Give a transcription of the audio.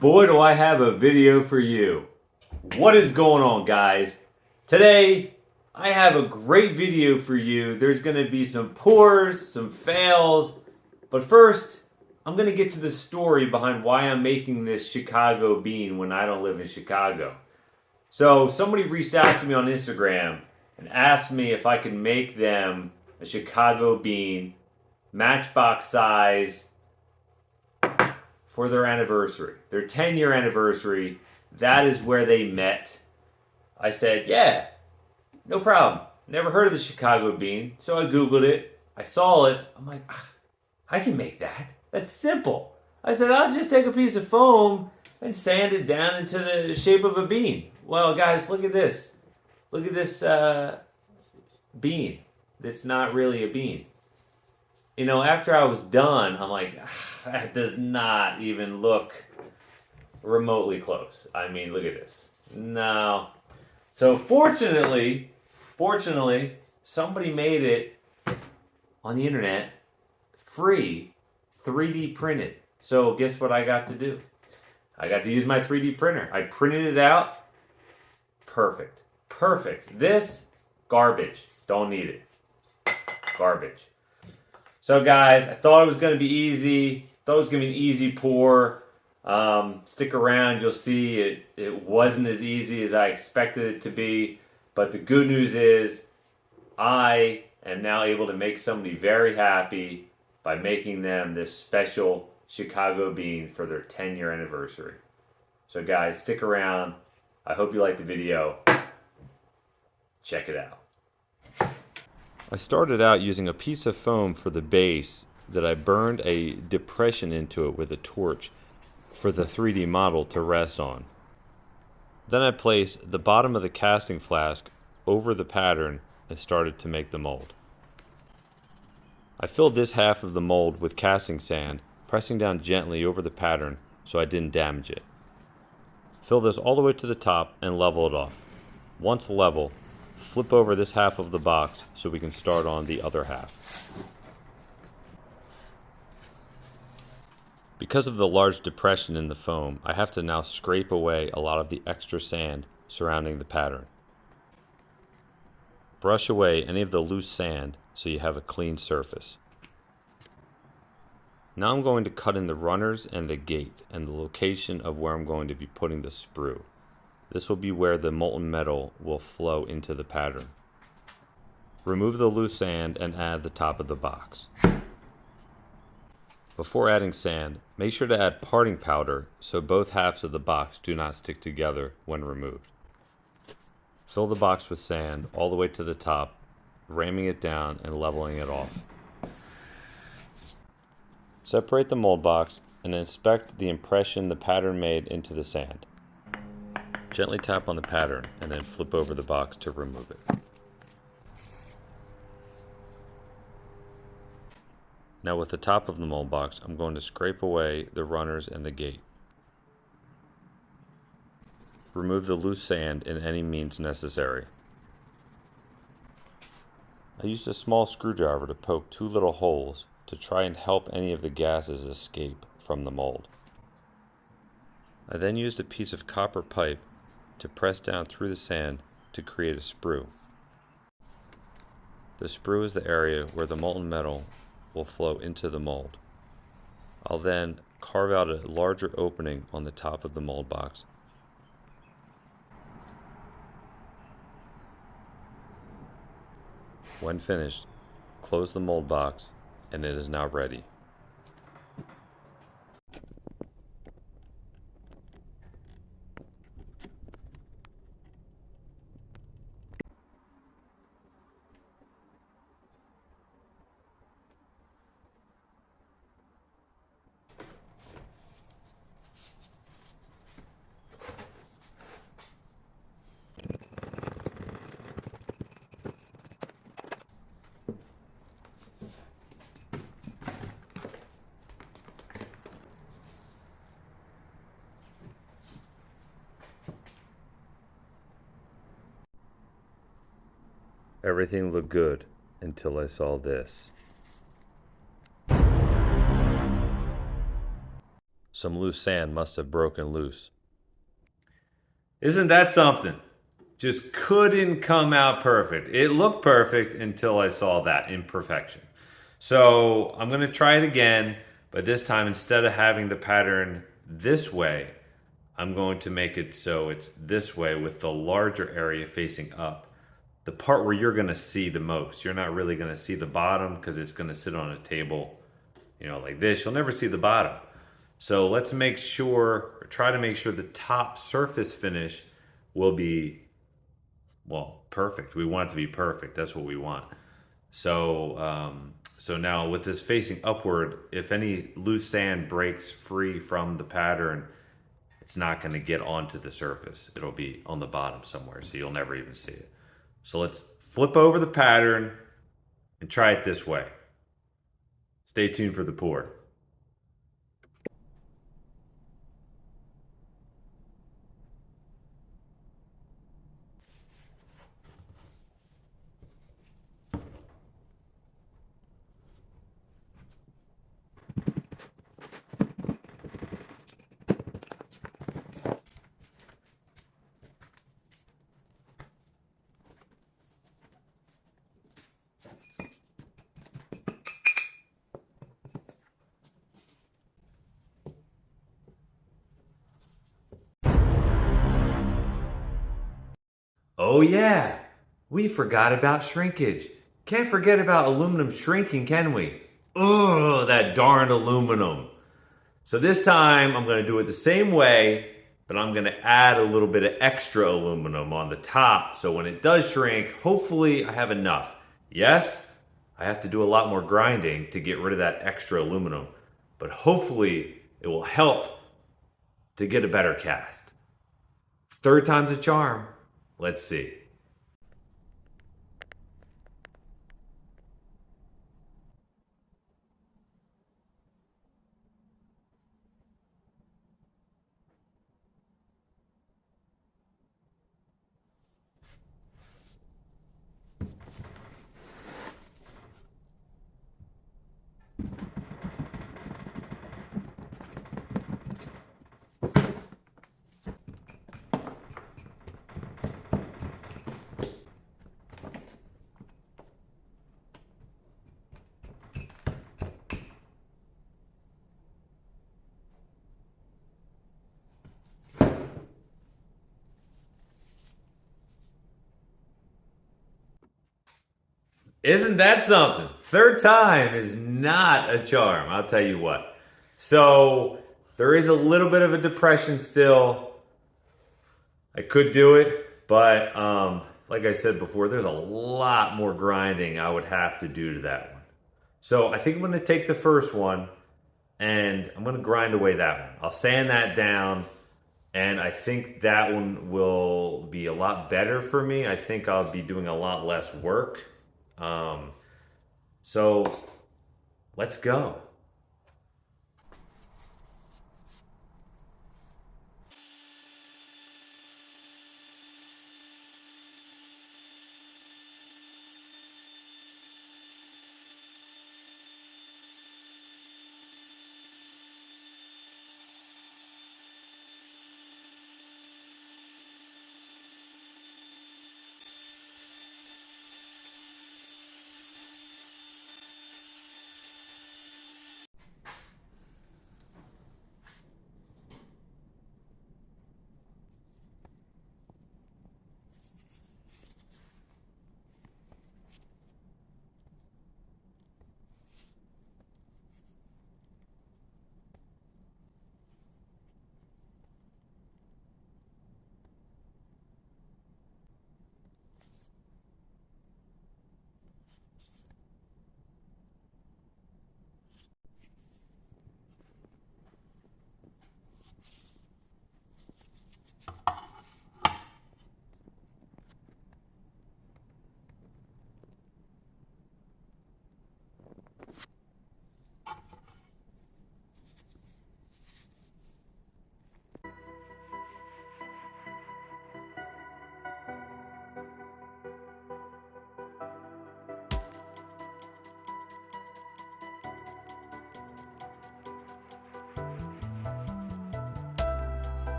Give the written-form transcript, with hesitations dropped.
Boy, do I have a video for you. What is going on, guys? Today, I have a great video for you. There's going to be some pours, some fails, but first, I'm going to get to the story behind why I'm making this Chicago bean when I don't live in Chicago. So, somebody reached out to me on Instagram and asked me if I could make them a Chicago bean, matchbox size, for their anniversary, their 10-year anniversary. That is where they met. I said, yeah, no problem. Never heard of the Chicago bean, so I Googled it. I saw it. I'm like, I can make that. That's simple. I said, I'll just take a piece of foam and sand it down into the shape of a bean. Well, guys, look at this. Look at this bean. That's not really a bean. You know, after I was done, I'm like, that does not even look remotely close. I mean, look at this. No. So fortunately, somebody made it on the internet free, 3D printed. So guess what I got to do? I got to use my 3D printer. I printed it out. Perfect. Perfect. This, garbage. Don't need it. Garbage. So guys, I thought it was going to be easy. Thought it was going to be an easy pour. Stick around, you'll see it wasn't as easy as I expected it to be. But the good news is I am now able to make somebody very happy by making them this special Chicago bean for their 10-year anniversary. So guys, stick around. I hope you like the video. Check it out. I started out using a piece of foam for the base that I burned a depression into it with a torch for the 3D model to rest on. Then I placed the bottom of the casting flask over the pattern and started to make the mold. I filled this half of the mold with casting sand, pressing down gently over the pattern so I didn't damage it. Fill this all the way to the top and level it off. Once level, flip over this half of the box so we can start on the other half. Because of the large depression in the foam, I have to now scrape away a lot of the extra sand surrounding the pattern. Brush away any of the loose sand so you have a clean surface. Now I'm going to cut in the runners and the gate and the location of where I'm going to be putting the sprue. This will be where the molten metal will flow into the pattern. Remove the loose sand and add the top of the box. Before adding sand, make sure to add parting powder so both halves of the box do not stick together when removed. Fill the box with sand all the way to the top, ramming it down and leveling it off. Separate the mold box and inspect the impression the pattern made into the sand. Gently tap on the pattern and then flip over the box to remove it. Now with the top of the mold box, I'm going to scrape away the runners and the gate. Remove the loose sand in any means necessary. I used a small screwdriver to poke 2 little holes to try and help any of the gases escape from the mold. I then used a piece of copper pipe to press down through the sand to create a sprue. The sprue is the area where the molten metal will flow into the mold. I'll then carve out a larger opening on the top of the mold box. When finished, close the mold box and it is now ready. Everything looked good until I saw this. Some loose sand must have broken loose. Isn't that something? Just couldn't come out perfect. It looked perfect until I saw that imperfection. So I'm going to try it again, but this time instead of having the pattern this way, I'm going to make it so it's this way with the larger area facing up. The part where you're going to see the most. You're not really going to see the bottom because it's going to sit on a table, like this. You'll never see the bottom. So let's make sure, or try to make sure the top surface finish will be, well, perfect. We want it to be perfect. That's what we want. So now with this facing upward, if any loose sand breaks free from the pattern, it's not going to get onto the surface. It'll be on the bottom somewhere, so you'll never even see it. So let's flip over the pattern and try it this way. Stay tuned for the pour. Oh yeah, we forgot about shrinkage. Can't forget about aluminum shrinking, can we? Oh, that darn aluminum. So this time I'm going to do it the same way, but I'm going to add a little bit of extra aluminum on the top. So when it does shrink, hopefully I have enough. Yes, I have to do a lot more grinding to get rid of that extra aluminum, but hopefully it will help to get a better cast. Third time's a charm. Let's see. Isn't that something? Third time is not a charm, I'll tell you what. So there is a little bit of a depression still. I could do it, but like I said before, there's a lot more grinding I would have to do to that one. So I think I'm going to take the first one and I'm going to grind away that one. I'll sand that down, and I think that one will be a lot better for me. I think I'll be doing a lot less work. So let's go.